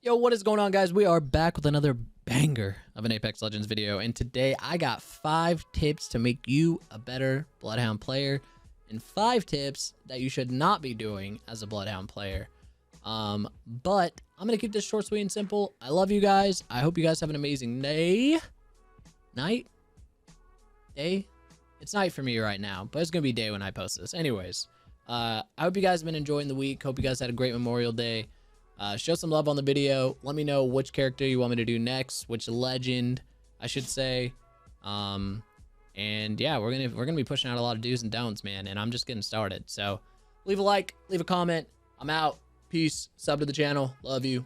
Yo, what is going on, guys? We are back with another banger of an Apex Legends video, and today I got 5 tips to make you a better Bloodhound player and 5 tips that you should not be doing as a Bloodhound player. But I'm gonna keep this short, sweet, and simple. I love you guys. I hope you guys have an amazing day. Night? Day? It's night for me right now, but it's gonna be day when I post this. Anyways, I hope you guys have been enjoying the week. Hope you guys had a great Memorial Day. Show some love on the video. Let me know which character you want me to do next, which legend I should say. And yeah, we're gonna be pushing out a lot of do's and don'ts, man, and I'm just getting started. So leave a like, leave a comment. I'm out. Peace. Sub to the channel. Love you.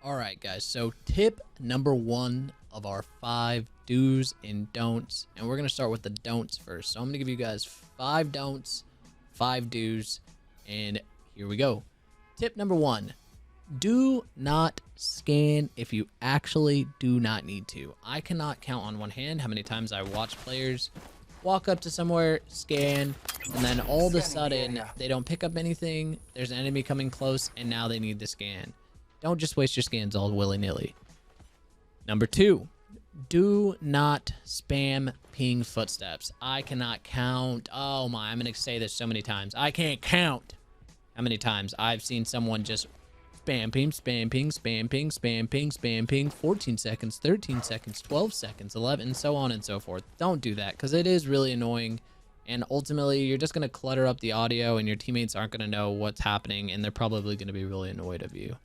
All right, guys, so tip number 1 of our 5 do's and don'ts, and we're gonna start with the don'ts first. So I'm gonna give you guys 5 don'ts, 5 do's, and here we go. Tip number 1, do not scan if you actually do not need to. I cannot count on one hand how many times I watch players walk up to somewhere, scan, and then all of a sudden they don't pick up anything, there's an enemy coming close, and now they need the scan. Don't just waste your scans all willy-nilly. Number 2, do not spam ping footsteps. I cannot count. Oh my, I'm going to say this so many times. I can't count how many times I've seen someone just spam ping, spam ping, spam ping, spam ping, spam ping, 14 seconds, 13 seconds, 12 seconds, 11, so on and so forth. Don't do that, because it is really annoying, and ultimately you're just going to clutter up the audio, and your teammates aren't going to know what's happening, and they're probably going to be really annoyed of you.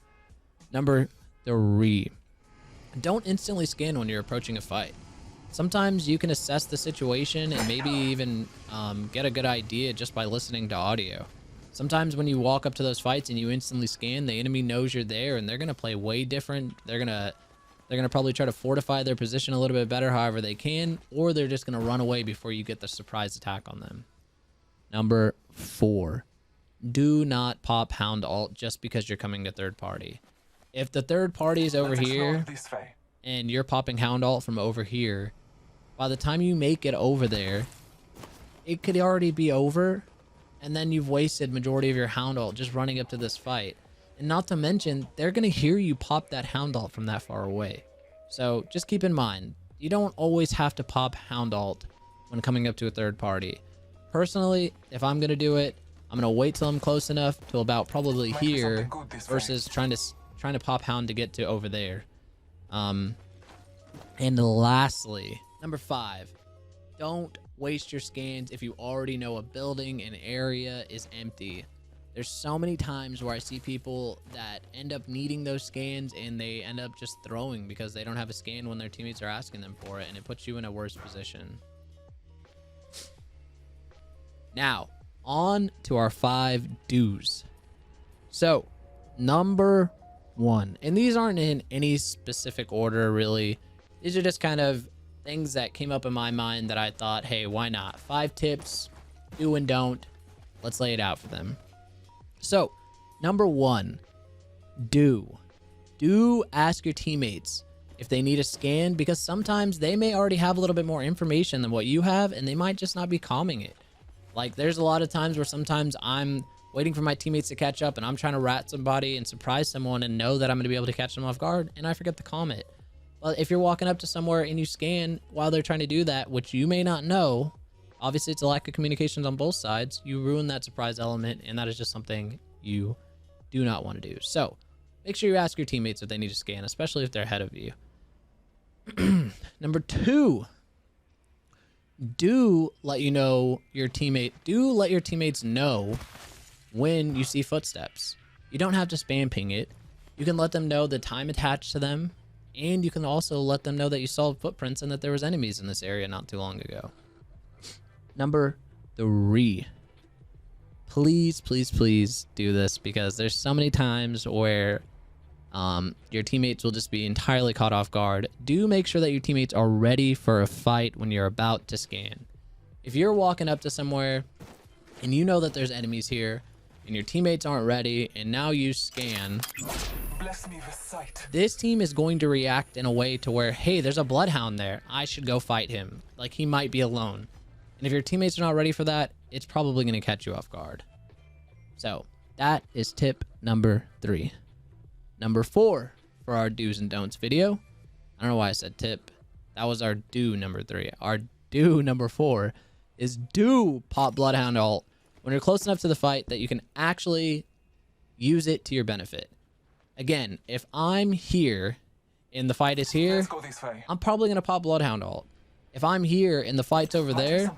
Number 3, don't instantly scan when you're approaching a fight. Sometimes you can assess the situation and maybe even get a good idea just by listening to audio. Sometimes when you walk up to those fights and you instantly scan, the enemy knows you're there, and they're gonna play way different. They're gonna probably try to fortify their position a little bit better however they can, or they're just gonna run away before you get the surprise attack on them. Number 4, do not pop Hound Alt just because you're coming to third party. If the third party is over here and you're popping Hound Alt from over here, by the time you make it over there, it could already be over, and then you've wasted majority of your Hound Alt just running up to this fight. And not to mention, they're going to hear you pop that Hound Alt from that far away. So just keep in mind, you don't always have to pop Hound Alt when coming up to a third party. Personally, if I'm going to do it, I'm going to wait till I'm close enough to about probably here versus trying to pop Hound to get to over there. And lastly, number 5, don't waste your scans if you already know a building and area is empty. There's so many times where I see people that end up needing those scans and they end up just throwing because they don't have a scan when their teammates are asking them for it, and it puts you in a worse position. Now, on to our 5 do's. So, number 1, and these aren't in any specific order really. These are just kind of things that came up in my mind that I thought, hey, why not? 5 tips, do and don't. Let's lay it out for them. So, number 1, do ask your teammates if they need a scan, because sometimes they may already have a little bit more information than what you have, and they might just not be calming it. Like, there's a lot of times where sometimes I'm waiting for my teammates to catch up, and I'm trying to rat somebody and surprise someone and know that I'm going to be able to catch them off guard, and I forget to calm it. Well, if you're walking up to somewhere and you scan while they're trying to do that, which you may not know, obviously it's a lack of communications on both sides. You ruin that surprise element, and that is just something you do not want to do. So make sure you ask your teammates if they need to scan, especially if they're ahead of you. Number 2, do let your teammates know when you see footsteps. You don't have to spam ping it. You can let them know the time attached to them, and you can also let them know that you saw footprints and that there was enemies in this area not too long ago. Number 3, please, please, please do this, because there's so many times where your teammates will just be entirely caught off guard. Do make sure that your teammates are ready for a fight when you're about to scan. If you're walking up to somewhere and you know that there's enemies here and your teammates aren't ready, and now you scan, bless me with sight, this team is going to react in a way to where, hey, there's a Bloodhound there, I should go fight him, like he might be alone. And if your teammates are not ready for that, it's probably going to catch you off guard. So that is tip number 3. number 4 for our do's and don'ts video. I don't know why I said tip. That was our do number 3. Our do number 4 is do pop Bloodhound ult when you're close enough to the fight that you can actually use it to your benefit. Again, if I'm here and the fight is here, I'm probably going to pop Bloodhound ult. If I'm here and the fight's over there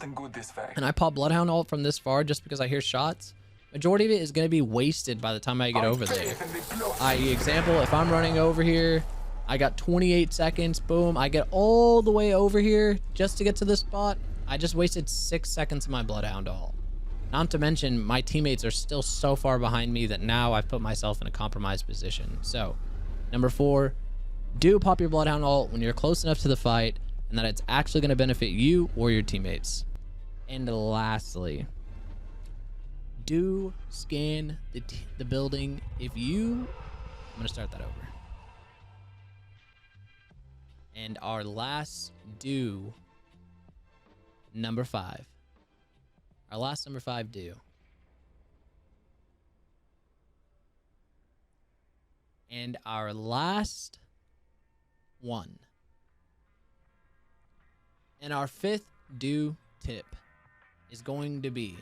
and I pop Bloodhound ult from this far just because I hear shots, majority of it is going to be wasted by the time I get over there. I.e. example, if I'm running over here, I got 28 seconds, boom, I get all the way over here just to get to this spot. I just wasted 6 seconds of my Bloodhound ult. Not to mention, my teammates are still so far behind me that now I've put myself in a compromised position. So, number 4, do pop your Bloodhound ult when you're close enough to the fight and that it's actually going to benefit you or your teammates. And lastly, do scan the building if you... I'm going to start that over. And our last do, number 5. Our last number 5 do. And our last one. And our 5th do tip is going to be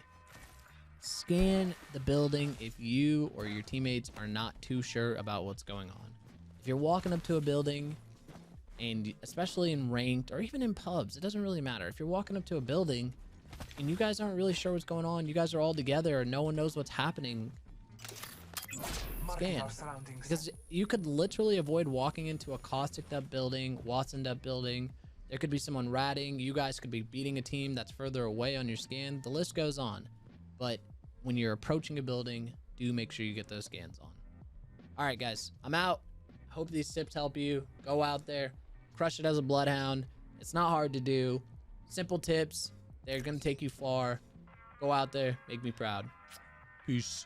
scan the building if you or your teammates are not too sure about what's going on. If you're walking up to a building, and especially in ranked or even in pubs, it doesn't really matter. If you're walking up to a building and you guys aren't really sure what's going on, you guys are all together and no one knows what's happening, scan. Because you could literally avoid walking into a caustic up building, Watsoned up building. There could be someone ratting. You guys could be beating a team that's further away on your scan. The list goes on. But when you're approaching a building, do make sure you get those scans on. All right, guys, I'm out. Hope these tips help you. Go out there, crush it as a Bloodhound. It's not hard to do. Simple tips. They're going to take you far. Go out there. Make me proud. Peace.